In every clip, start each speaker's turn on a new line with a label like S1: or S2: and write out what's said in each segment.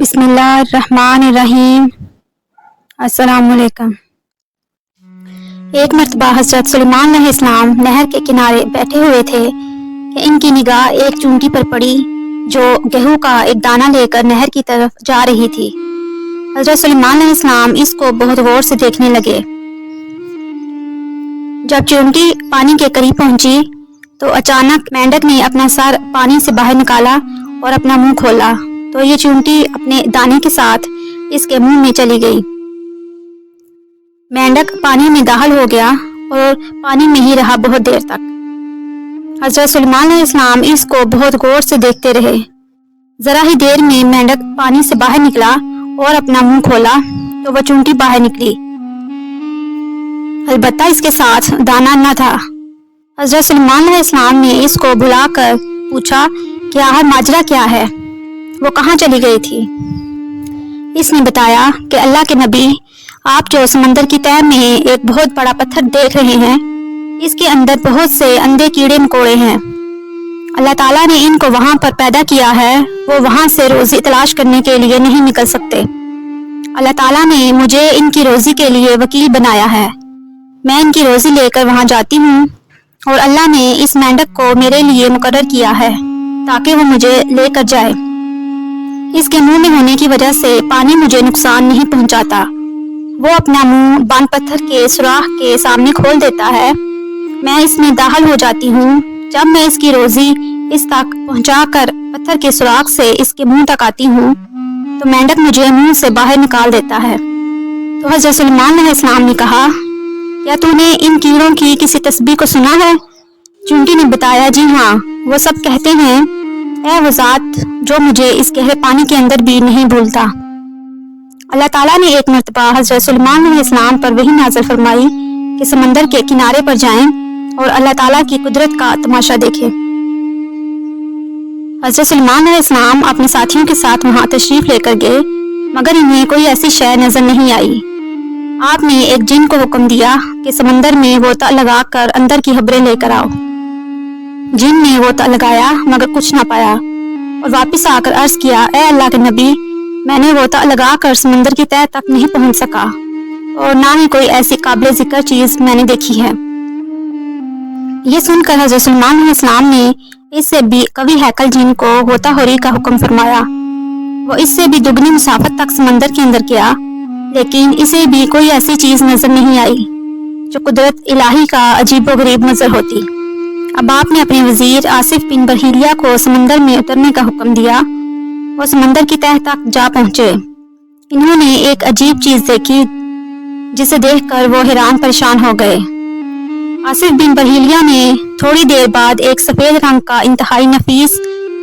S1: بسم اللہ الرحمن الرحیم۔ السلام علیکم۔ ایک مرتبہ حضرت سلیمان علیہ السلام نہر کے کنارے بیٹھے ہوئے تھے کہ ان کی نگاہ ایک چونٹی پر پڑی جو گیہوں کا ایک دانہ لے کر نہر کی طرف جا رہی تھی۔ حضرت سلیمان علیہ السلام اس کو بہت غور سے دیکھنے لگے۔ جب چونٹی پانی کے قریب پہنچی تو اچانک مینڈک نے اپنا سر پانی سے باہر نکالا اور اپنا منہ کھولا تو یہ چونٹی اپنے دانے کے ساتھ اس کے منہ میں چلی گئی۔ مینڈک پانی میں داخل ہو گیا اور پانی میں ہی رہا بہت دیر تک۔ حضرت سلیمان علیہ السلام اس کو بہت غور سے دیکھتے رہے۔ ذرا ہی دیر میں مینڈک پانی سے باہر نکلا اور اپنا منہ کھولا تو وہ چونٹی باہر نکلی، البتہ اس کے ساتھ دانہ نہ تھا۔ حضرت سلیمان علیہ السلام نے اس کو بلا کر پوچھا کہ آخر ماجرا کیا ہے، وہ کہاں چلی گئی تھی؟ اس نے بتایا کہ اللہ کے نبی، آپ جو سمندر کی تہہ میں ایک بہت بڑا پتھر دیکھ رہے ہیں، اس کے اندر بہت سے اندھے کیڑے مکوڑے ہیں۔ اللہ تعالیٰ نے ان کو وہاں پر پیدا کیا ہے، وہ وہاں سے روزی تلاش کرنے کے لیے نہیں نکل سکتے۔ اللہ تعالیٰ نے مجھے ان کی روزی کے لیے وکیل بنایا ہے، میں ان کی روزی لے کر وہاں جاتی ہوں اور اللہ نے اس مینڈک کو میرے لیے مقرر کیا ہے تاکہ وہ مجھے لے کر جائے۔ اس کے منہ میں ہونے کی وجہ سے پانی مجھے نقصان نہیں پہنچاتا، وہ اپنا منہ بند پتھر کے سوراخ کے سامنے کھول دیتا ہے، میں اس میں داخل ہو جاتی ہوں۔ جب میں اس کی روزی اس تک پہنچا کر پتھر کے سوراخ سے اس کے منہ تک آتی ہوں تو مینڈک مجھے منہ سے باہر نکال دیتا ہے۔ تو حضرت سلیمان علیہ السلام نے کہا، کیا تو نے ان کیڑوں کی کسی تسبیح کو سنا ہے؟ چونٹی نے بتایا، جی ہاں، وہ سب کہتے ہیں، اے وہ ذات جو مجھے اس گہرے پانی کے اندر بھی نہیں بھولتا۔ اللہ تعالیٰ نے ایک مرتبہ حضرت سلیمان علیہ السلام پر وحی نازل فرمائی کہ سمندر کے کنارے پر جائیں اور اللہ تعالیٰ کی قدرت کا تماشا دیکھیں۔ حضرت سلیمان علیہ السلام اپنے ساتھیوں کے ساتھ وہاں تشریف لے کر گئے، مگر انہیں کوئی ایسی شے نظر نہیں آئی۔ آپ نے ایک جن کو حکم دیا کہ سمندر میں غوطہ لگا کر اندر کی خبریں لے کر آؤ۔ جن نے غوطہ لگایا مگر کچھ نہ پایا اور واپس آ کر عرض کیا، اے اللہ کے نبی، میں نے غوطہ لگا کر سمندر کی تہہ تک نہیں پہنچ سکا اور نہ ہی کوئی ایسی قابل ذکر چیز میں نے دیکھی ہے۔ یہ سن کر حضرت سلیمان علیہ السلام نے اس سے بھی قوی ہیکل جن کو غوطہ خوری کا حکم فرمایا۔ وہ اس سے بھی دگنی مسافت تک سمندر کے اندر گیا، لیکن اسے بھی کوئی ایسی چیز نظر نہیں آئی جو قدرت الہی کا عجیب و غریب منظر ہوتی۔ اب آپ نے اپنے وزیر آصف بن برہیلیہ کو سمندر میں اترنے کا حکم دیا۔ وہ سمندر کی تہہ تک جا پہنچے۔ انہوں نے ایک عجیب چیز دیکھی جسے دیکھ کر وہ حیران پریشان ہو گئے۔ آصف بن برہیلیہ نے تھوڑی دیر بعد ایک سفید رنگ کا انتہائی نفیس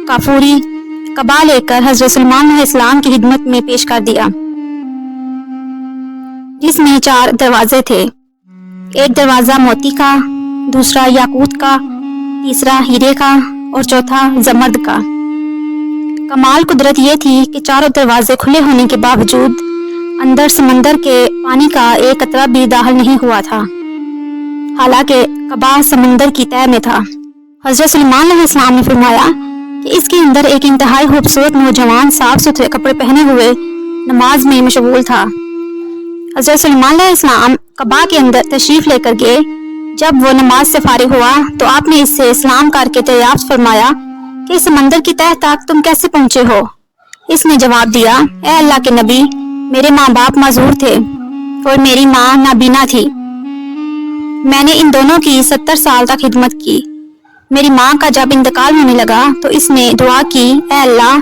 S1: کافوری قبا لے کر حضرت سلیمان علیہ السلام کی خدمت میں پیش کر دیا، جس میں 4 دروازے تھے، ایک دروازہ موتی کا، دوسرا یاقوت کا، تیسرا ہیرے کا اور چوتھا زمرد کا۔ کمال قدرت یہ تھی کہ چاروں دروازے کھلے ہونے کے باوجود اندر سمندر کے پانی کا ایک قطرہ بھی داخل نہیں ہوا تھا، حالانکہ قبا سمندر کی تہہ میں تھا۔ حضرت سلیمان علیہ السلام نے فرمایا کہ اس کے اندر ایک انتہائی خوبصورت نوجوان صاف ستھرے کپڑے پہنے ہوئے نماز میں مشغول تھا۔ حضرت سلیمان علیہ السلام قبا کے اندر تشریف لے کر گئے۔ جب وہ نماز سے فارغ ہوا تو آپ نے اس سے سلام کر کے دریافت فرمایا کہ سمندر کی تہہ تک تم کیسے پہنچے ہو؟ اس نے جواب دیا، اے اللہ کے نبی، میرے ماں باپ معذور تھے اور میری ماں نابینا تھی، میں نے ان دونوں کی 70 سال تک خدمت کی۔ میری ماں کا جب انتقال ہونے لگا تو اس نے دعا کی، اے اللہ،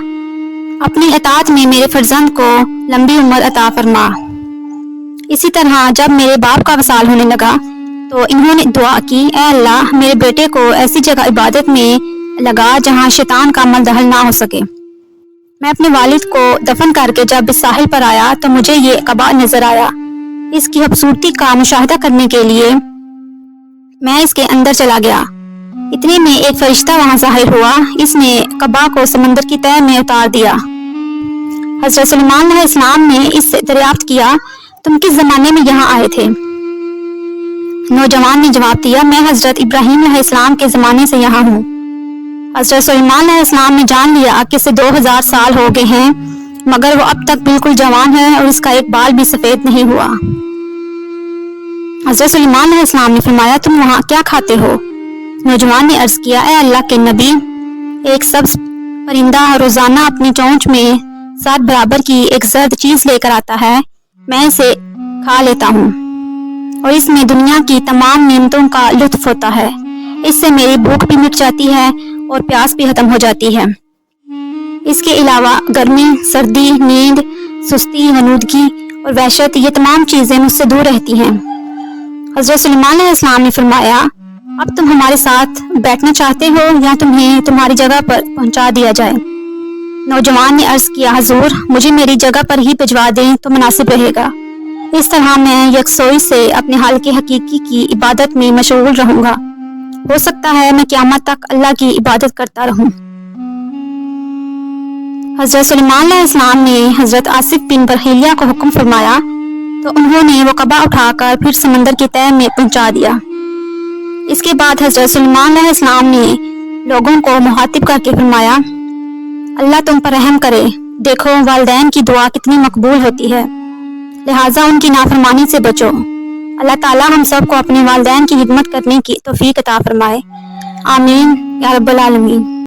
S1: اپنی اطاعت میں میرے فرزند کو لمبی عمر عطا فرما۔ اسی طرح جب میرے باپ کا وصال ہونے لگا تو انہوں نے دعا کی، اے اللہ، میرے بیٹے کو ایسی جگہ عبادت میں لگا جہاں شیطان کا عمل دخل نہ ہو سکے۔ میں اپنے والد کو دفن کر کے جب اس ساحل پر آیا تو مجھے یہ قبا نظر آیا۔ اس کی خوبصورتی کا مشاہدہ کرنے کے لیے میں اس کے اندر چلا گیا۔ اتنے میں ایک فرشتہ وہاں ظاہر ہوا، اس نے قبا کو سمندر کی تہہ میں اتار دیا۔ حضرت سلیمان علیہ السلام نے اس سے دریافت کیا، تم کس زمانے میں یہاں آئے تھے؟ نوجوان نے جواب دیا، میں حضرت ابراہیم علیہ السلام کے زمانے سے یہاں ہوں۔ حضرت سلیمان علیہ السلام نے جان لیا کہ اسے 2000 سال ہو گئے ہیں مگر وہ اب تک بالکل جوان ہے اور اس کا ایک بال بھی سفید نہیں ہوا۔ حضرت سلیمان علیہ السلام نے فرمایا تم وہاں کیا کھاتے ہو؟ نوجوان نے عرض کیا اے اللہ کے نبی، ایک سبز پرندہ روزانہ اپنی چونچ میں 7 برابر کی ایک زرد چیز لے کر آتا ہے، میں اسے کھا لیتا ہوں اور اس میں دنیا کی تمام نعمتوں کا لطف ہوتا ہے، اس سے میری بھوک بھی مٹ جاتی ہے اور پیاس بھی ختم ہو جاتی ہے۔ اس کے علاوہ گرمی، سردی، نیند، سستی، غنودگی اور وحشت، یہ تمام چیزیں مجھ سے دور رہتی ہیں۔ حضرت سلیمان علیہ السلام نے فرمایا اب تم ہمارے ساتھ بیٹھنا چاہتے ہو یا تمہیں تمہاری جگہ پر پہنچا دیا جائے؟ نوجوان نے عرض کیا حضور مجھے میری جگہ پر ہی بھجوا دیں تو مناسب رہے گا، اس طرح میں یکسوئی سے اپنے حالق حقیقی کی عبادت میں مشغول رہوں گا، ہو سکتا ہے میں قیامت تک اللہ کی عبادت کرتا رہوں۔ حضرت سلیمان علیہ السلام نے حضرت آصف بن برحیلیہ کو حکم فرمایا تو انہوں نے وہ قبا اٹھا کر پھر سمندر کی تہہ میں پہنچا دیا۔ اس کے بعد حضرت سلیمان علیہ السلام نے لوگوں کو مخاطب کر کے فرمایا اللہ تم پر رحم کرے، دیکھو والدین کی دعا کتنی مقبول ہوتی ہے، لہٰذا ان کی نافرمانی سے بچو۔ اللہ تعالیٰ ہم سب کو اپنے والدین کی خدمت کرنے کی توفیق عطا فرمائے، آمین یا رب العالمین۔